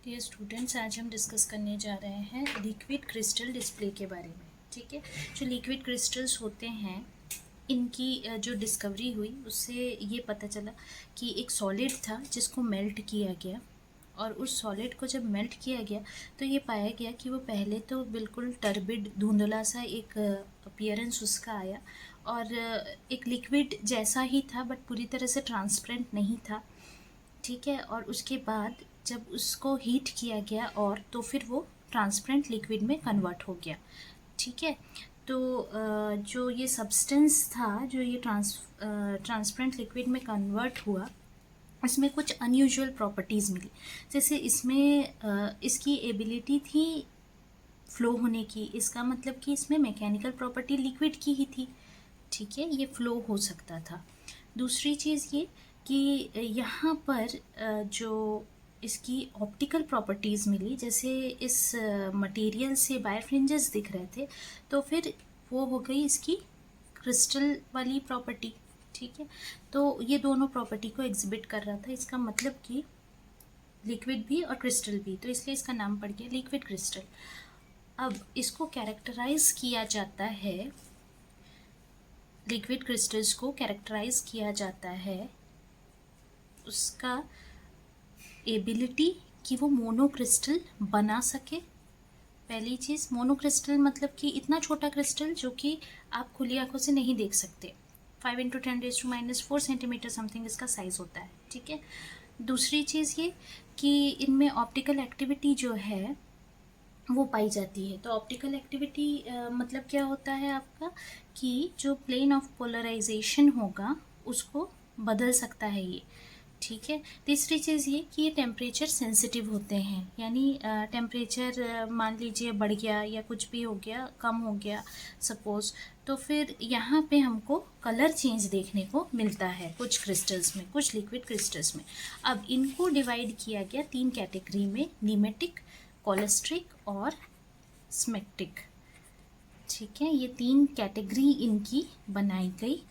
Dear students, आज हम discuss करने जा रहे हैं लिक्विड क्रिस्टल डिस्प्ले के बारे में। ठीक है, जो लिक्विड क्रिस्टल्स होते हैं इनकी जो डिस्कवरी हुई उससे ये पता चला कि एक सॉलिड था जिसको मेल्ट किया गया, और उस सॉलिड को जब मेल्ट किया गया तो ये पाया गया कि वो पहले तो बिल्कुल टर्बिड धुंधला सा एक अपीयरेंस उसका आया, और एक लिक्विड जैसा ही था बट पूरी तरह से ट्रांसपेरेंट नहीं था। ठीक है, और उसके बाद जब उसको हीट किया गया और तो फिर वो ट्रांसपेरेंट लिक्विड में कन्वर्ट हो गया। ठीक है, तो जो ये सब्सटेंस था जो ये ट्रांसपेरेंट लिक्विड में कन्वर्ट हुआ, इसमें कुछ अनयूजुअल प्रॉपर्टीज़ मिली। जैसे इसमें इसकी एबिलिटी थी फ्लो होने की, इसका मतलब कि इसमें मैकेनिकल प्रॉपर्टी लिक्विड की ही थी। ठीक है, ये फ्लो हो सकता था। दूसरी चीज़ ये कि यहाँ पर जो इसकी ऑप्टिकल प्रॉपर्टीज़ मिली, जैसे इस मटेरियल से बायरफ्रिंजेस दिख रहे थे, तो फिर वो हो गई इसकी क्रिस्टल वाली प्रॉपर्टी। ठीक है, तो ये दोनों प्रॉपर्टी को एग्जिबिट कर रहा था। इसका मतलब कि लिक्विड भी और क्रिस्टल भी, तो इसलिए इसका नाम पड़ गया लिक्विड क्रिस्टल। अब इसको कैरेक्टराइज किया जाता है, लिक्विड क्रिस्टल्स को कैरेक्टराइज किया जाता है उसका एबिलिटी कि वो मोनोक्रिस्टल बना सके। पहली चीज़, मोनोक्रिस्टल मतलब कि इतना छोटा क्रिस्टल जो कि आप खुली आंखों से नहीं देख सकते। 5 × 10⁻⁴ सेंटीमीटर समथिंग इसका साइज़ होता है। ठीक है, दूसरी चीज़ ये कि इनमें ऑप्टिकल एक्टिविटी जो है वो पाई जाती है। तो ऑप्टिकल एक्टिविटी मतलब क्या होता है आपका, कि जो प्लेन ऑफ पोलराइजेशन होगा उसको बदल सकता है ये। ठीक है, तीसरी चीज़ ये कि ये टेम्परेचर सेंसिटिव होते हैं, यानी टेम्परेचर मान लीजिए बढ़ गया या कुछ भी हो गया, कम हो गया सपोज़, तो फिर यहाँ पे हमको कलर चेंज देखने को मिलता है कुछ क्रिस्टल्स में, कुछ लिक्विड क्रिस्टल्स में। अब इनको डिवाइड किया गया 3 कैटेगरी में, नीमेटिक, कोलेस्ट्रिक और स्मेक्टिक। ठीक है, ये 3 कैटेगरी इनकी बनाई गई,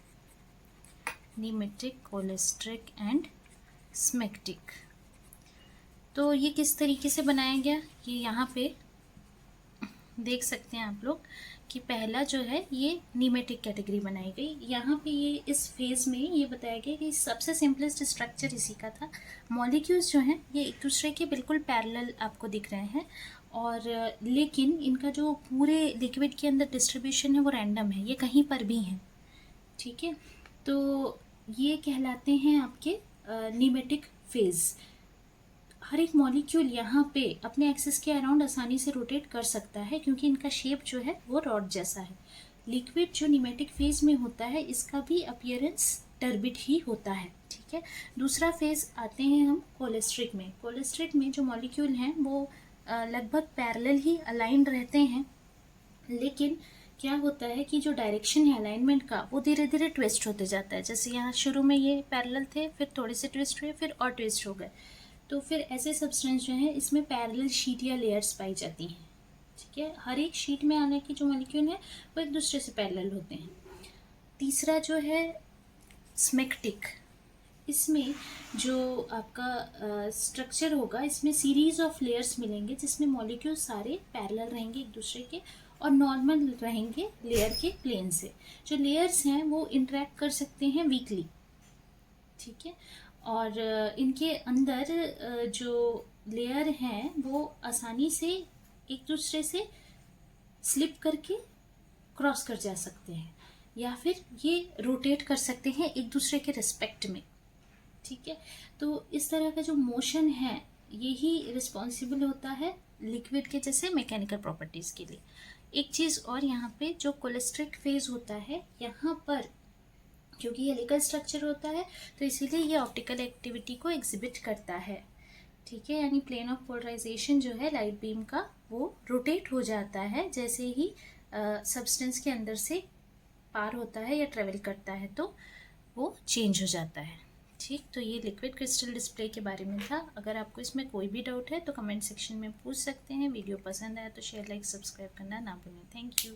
नीमेटिक, कोलेस्ट्रिक एंड स्मेक्टिक। तो ये किस तरीके से बनाया गया, ये यहाँ पे देख सकते हैं आप लोग कि पहला जो है ये नीमेटिक कैटेगरी बनाई गई। यहाँ पे ये इस फेज में ये बताया गया कि सबसे सिंपलेस्ट स्ट्रक्चर इसी का था। मॉलिक्यूल्स जो हैं ये एक दूसरे के बिल्कुल पैरेलल आपको दिख रहे हैं, और लेकिन इनका जो पूरे लिक्विड के अंदर डिस्ट्रीब्यूशन है वो रैंडम है, ये कहीं पर भी हैं। ठीक है, तो ये कहलाते हैं आपके नीमेटिक फेज। हर एक मॉलिक्यूल यहाँ पे अपने एक्सिस के अराउंड आसानी से रोटेट कर सकता है क्योंकि इनका शेप जो है वो रॉड जैसा है। लिक्विड जो नीमेटिक फेज में होता है इसका भी अपीयरेंस टर्बिड ही होता है। ठीक है, दूसरा फेज आते हैं हम कोलेस्ट्रिक में। कोलेस्ट्रिक में जो मॉलिक्यूल हैं वो लगभग पैरेलल ही अलाइंड रहते हैं, लेकिन क्या होता है कि जो डायरेक्शन है अलाइनमेंट का वो धीरे धीरे ट्विस्ट होते जाता है। जैसे यहाँ शुरू में ये पैरेलल थे, फिर थोड़े से ट्विस्ट हुए, फिर और ट्विस्ट हो गए। तो फिर ऐसे सब्सटेंस जो है इसमें पैरेलल शीट या लेयर्स पाई जाती हैं। ठीक है, हर एक शीट में आने की जो मॉलिक्यूल है वो एक दूसरे से पैरेलल होते हैं। तीसरा जो है स्मेक्टिक, इसमें जो आपका स्ट्रक्चर होगा इसमें सीरीज ऑफ लेयर्स मिलेंगे जिसमें मॉलिक्यूल सारे पैरेलल रहेंगे एक दूसरे के और नॉर्मल रहेंगे लेयर के प्लेन से। जो लेयर्स हैं वो इंटरेक्ट कर सकते हैं वीकली। ठीक है, और इनके अंदर जो लेयर हैं वो आसानी से एक दूसरे से स्लिप करके क्रॉस कर जा सकते हैं या फिर ये रोटेट कर सकते हैं एक दूसरे के रिस्पेक्ट में। ठीक है, तो इस तरह का जो मोशन है यही रिस्पॉन्सिबल होता है लिक्विड के जैसे मैकेनिकल प्रॉपर्टीज़ के लिए। एक चीज़ और, यहाँ पे जो कोलेस्ट्रिक फेज होता है यहाँ पर क्योंकि हेलिकल स्ट्रक्चर होता है तो इसीलिए ये ऑप्टिकल एक्टिविटी को एग्जिबिट करता है। ठीक है, यानी प्लेन ऑफ पोलराइजेशन जो है लाइट बीम का वो रोटेट हो जाता है जैसे ही सब्सटेंस के अंदर से पार होता है या ट्रेवल करता है तो वो चेंज हो जाता है। ठीक, तो ये लिक्विड क्रिस्टल डिस्प्ले के बारे में था। अगर आपको इसमें कोई भी डाउट है तो कमेंट सेक्शन में पूछ सकते हैं। वीडियो पसंद आया तो शेयर, लाइक, सब्सक्राइब करना ना भूलें। Thank you.